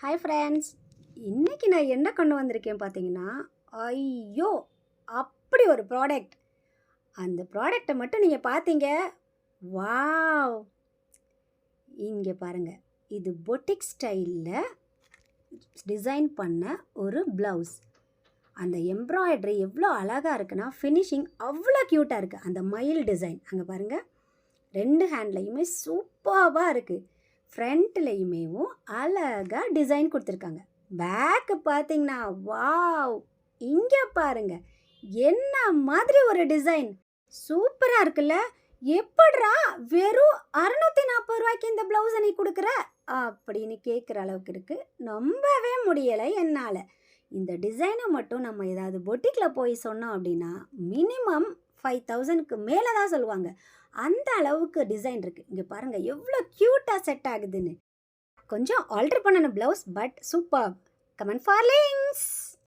Hi friends, இன்றைக்கி நான் என்ன கொண்டு வந்திருக்கேன் பார்த்தீங்கன்னா, ஐயோ! அப்படி ஒரு ப்ராடக்ட். அந்த ப்ராடக்ட்டை மட்டும் நீங்கள் பார்த்தீங்க, வாவ்! இங்கே பாருங்கள், இது பொட்டிக் ஸ்டைலில் டிசைன் பண்ண ஒரு ப்ளவுஸ். அந்த எம்ப்ராய்டரி எவ்வளோ அழகாக இருக்குன்னா, ஃபினிஷிங் அவ்வளோ க்யூட்டாக இருக்குது. அந்த மயில் டிசைன் அங்கே பாருங்கள், 2 ஹேண்ட்லேயுமே சூப்பராக இருக்குது. ஃப்ரண்ட்லேயுமேவும் அழகாக டிசைன் கொடுத்துருக்காங்க. பேக்கு பார்த்தீங்கன்னா, வாவ்! இங்கே பாருங்க, என்ன மாதிரி ஒரு டிசைன் சூப்பராக இருக்குல்ல. எப்படிரா வெறும் 640 ரூபாய்க்கு இந்த ப்ளவுஸை நீ கொடுக்குற அப்படின்னு கேட்குற அளவுக்கு இருக்குது. நம்பவே முடியலை என்னால். இந்த டிசைனை மட்டும் நம்ம ஏதாவது பொட்டிக்கில் போய் சொன்னோம் அப்படின்னா மினிமம் 5000க்கு மேலே தான் சொல்லுவாங்க. அந்த அளவுக்கு டிசைன் இருக்குது. இங்கே பாருங்கள் எவ்வளோ க்யூட்டாக செட் ஆகுதுன்னு. கொஞ்சம் ஆல்டர் பண்ணணும் blouse, but super. Comment for links.